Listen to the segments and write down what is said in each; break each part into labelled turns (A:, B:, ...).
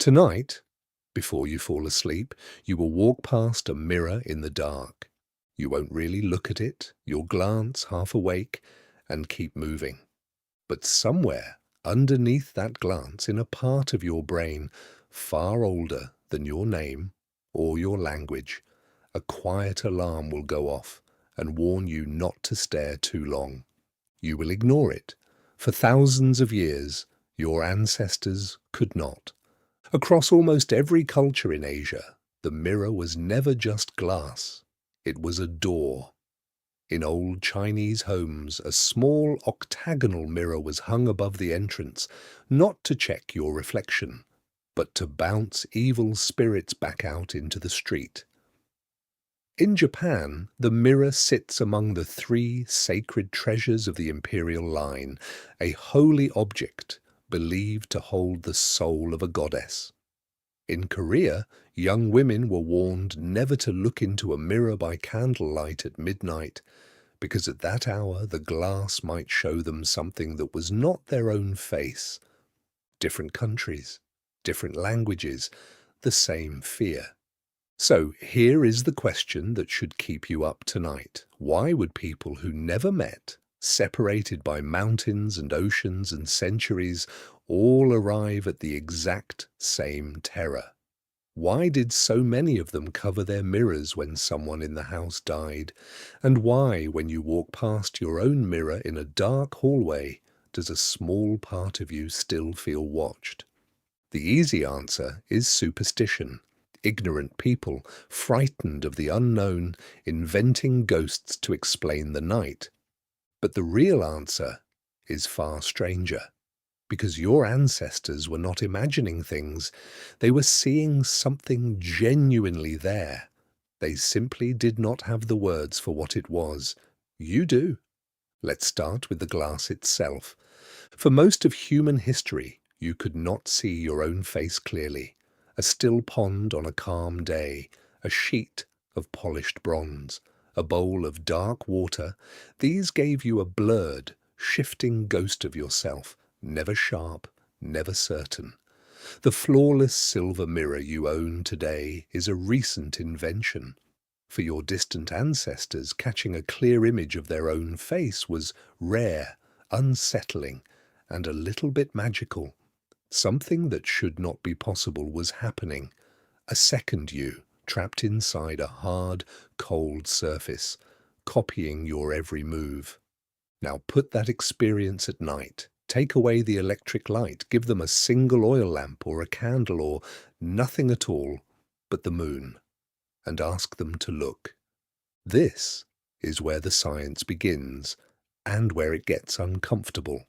A: Tonight, before you fall asleep, you will walk past a mirror in the dark. You won't really look at it, you'll glance half awake and keep moving. But somewhere underneath that glance, in a part of your brain far older than your name or your language, a quiet alarm will go off and warn you not to stare too long. You will ignore it. For thousands of years, your ancestors could not. Across almost every culture in Asia, the mirror was never just glass. It was a door. In old Chinese homes, a small octagonal mirror was hung above the entrance, not to check your reflection, but to bounce evil spirits back out into the street. In Japan, the mirror sits among the three sacred treasures of the imperial line, a holy object believed to hold the soul of a goddess. In Korea, young women were warned never to look into a mirror by candlelight at midnight, because at that hour the glass might show them something that was not their own face. Different countries, different languages, the same fear. So here is the question that should keep you up tonight. Why would people who never met, separated by mountains and oceans and centuries, all arrive at the exact same terror? Why did so many of them cover their mirrors when someone in the house died? And why, when you walk past your own mirror in a dark hallway, does a small part of you still feel watched? The easy answer is superstition. Ignorant people, frightened of the unknown, inventing ghosts to explain the night. But the real answer is far stranger. Because your ancestors were not imagining things, they were seeing something genuinely there. They simply did not have the words for what it was. You do. Let's start with the glass itself. For most of human history, you could not see your own face clearly. A still pond on a calm day, a sheet of polished bronze, a bowl of dark water, these gave you a blurred, shifting ghost of yourself, never sharp, never certain. The flawless silver mirror you own today is a recent invention. For your distant ancestors, catching a clear image of their own face was rare, unsettling, and a little bit magical. Something that should not be possible was happening. A second you, trapped inside a hard, cold surface, copying your every move. Now put that experience at night. Take away the electric light, give them a single oil lamp or a candle or nothing at all but the moon, and ask them to look. This is where the science begins and where it gets uncomfortable.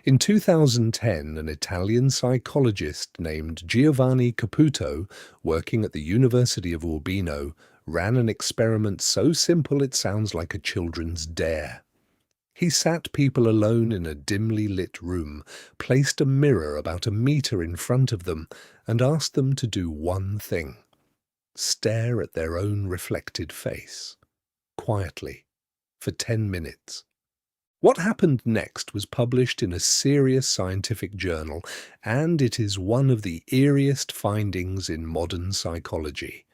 A: In 2010, an Italian psychologist named Giovanni Caputo, working at the University of Urbino, ran an experiment so simple it sounds like a children's dare. He sat people alone in a dimly lit room, placed a mirror about a meter in front of them, and asked them to do one thing: stare at their own reflected face, quietly, for 10 minutes. What happened next was published in a serious scientific journal, and it is one of the eeriest findings in modern psychology.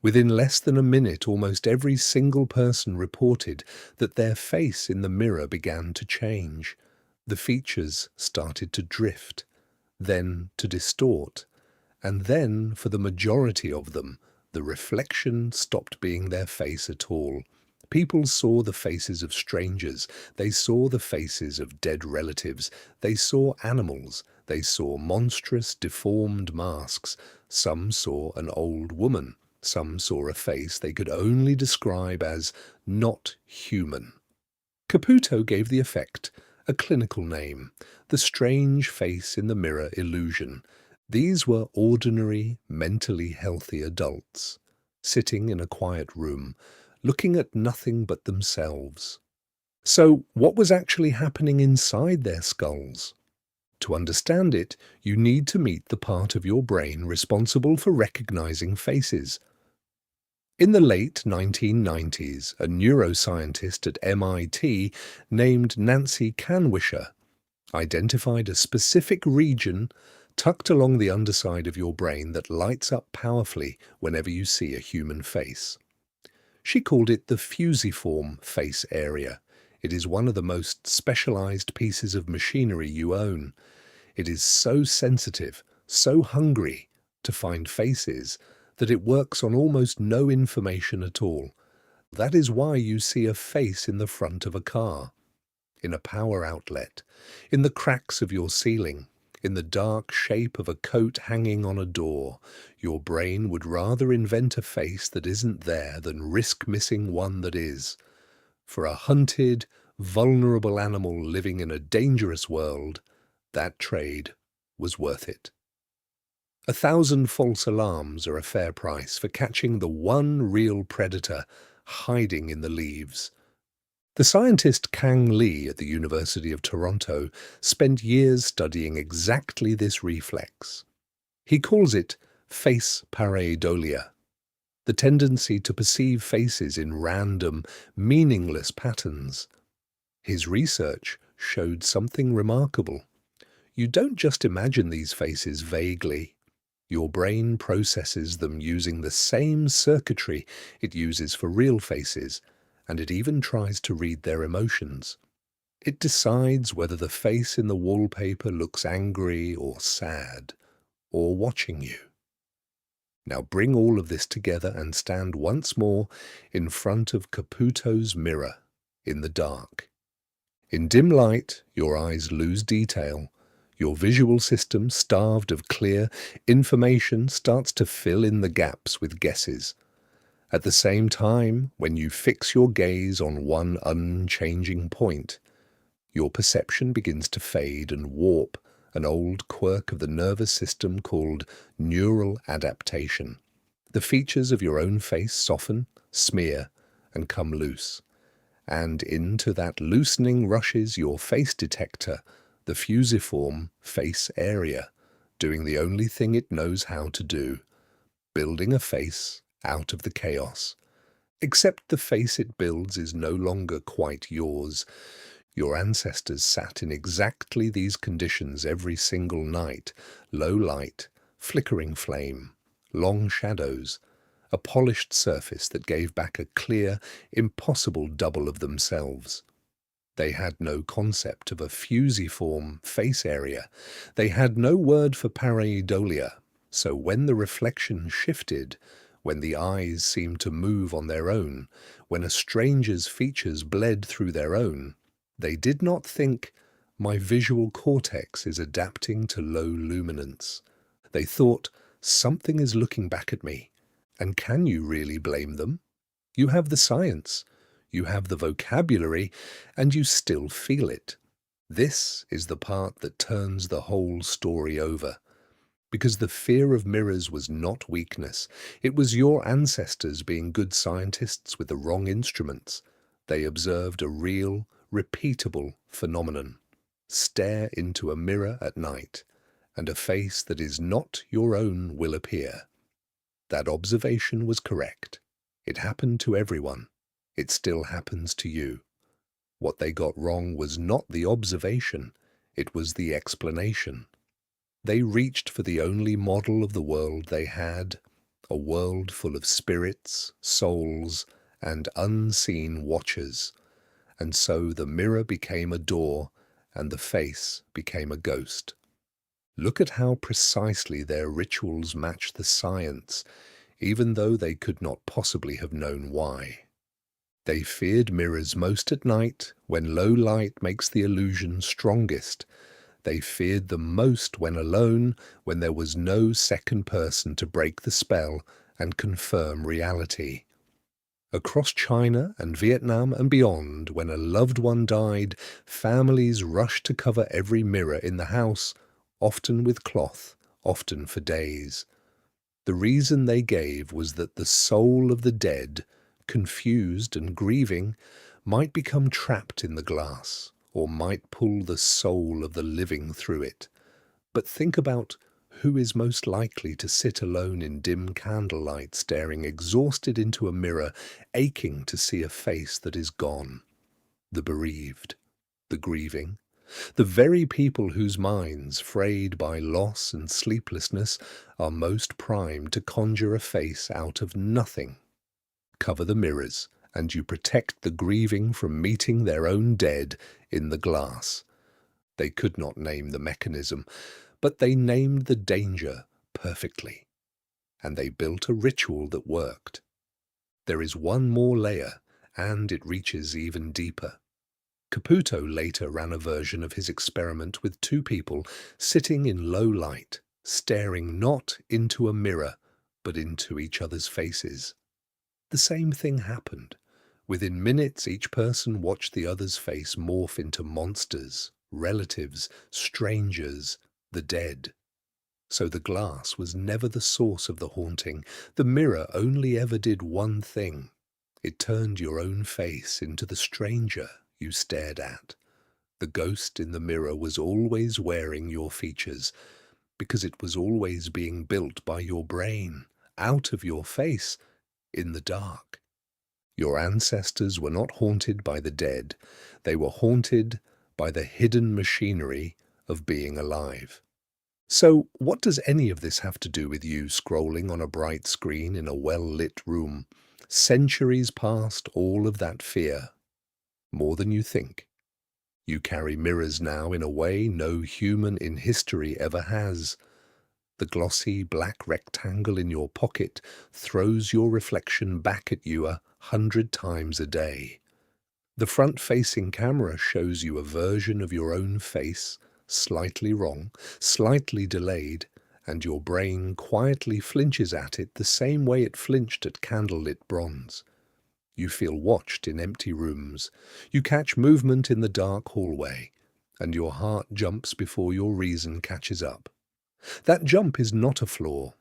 A: Within less than a minute, almost every single person reported that their face in the mirror began to change. The features started to drift, then to distort, and then, for the majority of them, the reflection stopped being their face at all. People saw the faces of strangers, they saw the faces of dead relatives, they saw animals, they saw monstrous, deformed masks. Some saw an old woman. Some saw a face they could only describe as not human. Caputo gave the effect a clinical name, the strange face in the mirror illusion. These were ordinary, mentally healthy adults, sitting in a quiet room, looking at nothing but themselves. So what was actually happening inside their skulls? To understand it, you need to meet the part of your brain responsible for recognizing faces. In the late 1990s, a neuroscientist at MIT named Nancy Kanwisher identified a specific region tucked along the underside of your brain that lights up powerfully whenever you see a human face. She called it the fusiform face area. It is one of the most specialized pieces of machinery you own. It is so sensitive, so hungry to find faces, that it works on almost no information at all. That is why you see a face in the front of a car, in a power outlet, in the cracks of your ceiling, in the dark shape of a coat hanging on a door. Your brain would rather invent a face that isn't there than risk missing one that is. For a hunted, vulnerable animal living in a dangerous world, that trade was worth it. 1,000 false alarms are a fair price for catching the one real predator hiding in the leaves. The scientist Kang Lee at the University of Toronto spent years studying exactly this reflex. He calls it face pareidolia, the tendency to perceive faces in random, meaningless patterns. His research showed something remarkable. You don't just imagine these faces vaguely. Your brain processes them using the same circuitry it uses for real faces, and it even tries to read their emotions. It decides whether the face in the wallpaper looks angry or sad, or watching you. Now bring all of this together and stand once more in front of Caputo's mirror in the dark. In dim light, your eyes lose detail. Your visual system, starved of clear information, starts to fill in the gaps with guesses. At the same time, when you fix your gaze on one unchanging point, your perception begins to fade and warp, an old quirk of the nervous system called neural adaptation. The features of your own face soften, smear, and come loose. And into that loosening rushes your face detector, the fusiform face area, doing the only thing it knows how to do, building a face out of the chaos. Except the face it builds is no longer quite yours. Your ancestors sat in exactly these conditions every single night: low light, flickering flame, long shadows, a polished surface that gave back a clear, impossible double of themselves. They had no concept of a fusiform face area. They had no word for pareidolia. So when the reflection shifted, when the eyes seemed to move on their own, when a stranger's features bled through their own, they did not think, "My visual cortex is adapting to low luminance." They thought, "Something is looking back at me." And can you really blame them? You have the science, you have the vocabulary, and you still feel it. This is the part that turns the whole story over. Because the fear of mirrors was not weakness. It was your ancestors being good scientists with the wrong instruments. They observed a real, repeatable phenomenon. Stare into a mirror at night, and a face that is not your own will appear. That observation was correct. It happened to everyone. It still happens to you. What they got wrong was not the observation, it was the explanation. They reached for the only model of the world they had, a world full of spirits, souls, and unseen watchers. And so the mirror became a door, and the face became a ghost. Look at how precisely their rituals match the science, even though they could not possibly have known why. They feared mirrors most at night, when low light makes the illusion strongest. They feared them most when alone, when there was no second person to break the spell and confirm reality. Across China and Vietnam and beyond, when a loved one died, families rushed to cover every mirror in the house, often with cloth, often for days. The reason they gave was that the soul of the dead, confused and grieving, might become trapped in the glass, or might pull the soul of the living through it. But think about who is most likely to sit alone in dim candlelight, staring exhausted into a mirror, aching to see a face that is gone. The bereaved, the grieving, The very people whose minds, frayed by loss and sleeplessness, are most primed to conjure a face out of nothing. Cover the mirrors, and you protect the grieving from meeting their own dead in the glass. They could not name the mechanism, but they named the danger perfectly. And they built a ritual that worked. There is one more layer, and it reaches even deeper. Caputo later ran a version of his experiment with two people sitting in low light, staring not into a mirror, but into each other's faces. The same thing happened. Within minutes, each person watched the other's face morph into monsters, relatives, strangers, the dead. So the glass was never the source of the haunting. The mirror only ever did one thing. It turned your own face into the stranger you stared at. The ghost in the mirror was always wearing your features, because it was always being built by your brain, out of your face, in the dark. Your ancestors were not haunted by the dead. They were haunted by the hidden machinery of being alive. So, what does any of this have to do with you scrolling on a bright screen in a well-lit room? Centuries past all of that fear. More than you think. You carry mirrors now in a way no human in history ever has. The glossy black rectangle in your pocket throws your reflection back at you 100 times a day. The front-facing camera shows you a version of your own face, slightly wrong, slightly delayed, and your brain quietly flinches at it the same way it flinched at candlelit bronze. You feel watched in empty rooms. You catch movement in the dark hallway, and your heart jumps before your reason catches up. That jump is not a flaw.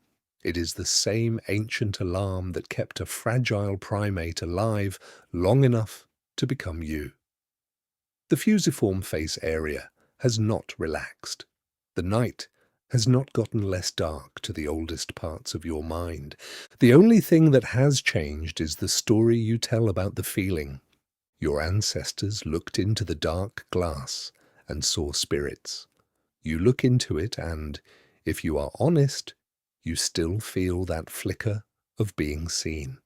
A: It is the same ancient alarm that kept a fragile primate alive long enough to become you. The fusiform face area has not relaxed. The night has not gotten less dark to the oldest parts of your mind. The only thing that has changed is the story you tell about the feeling. Your ancestors looked into the dark glass and saw spirits. You look into it and, if you are honest, you still feel that flicker of being seen.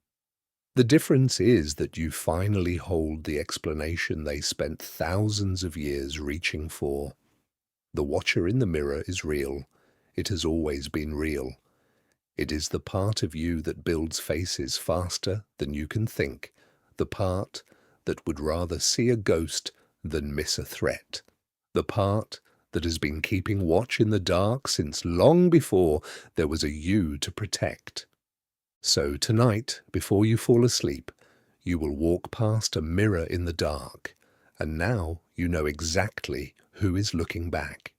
A: The difference is that you finally hold the explanation they spent thousands of years reaching for. The watcher in the mirror is real. It has always been real. It is the part of you that builds faces faster than you can think, the part that would rather see a ghost than miss a threat, the part that has been keeping watch in the dark since long before there was a you to protect. So tonight, before you fall asleep, you will walk past a mirror in the dark, and now you know exactly who is looking back.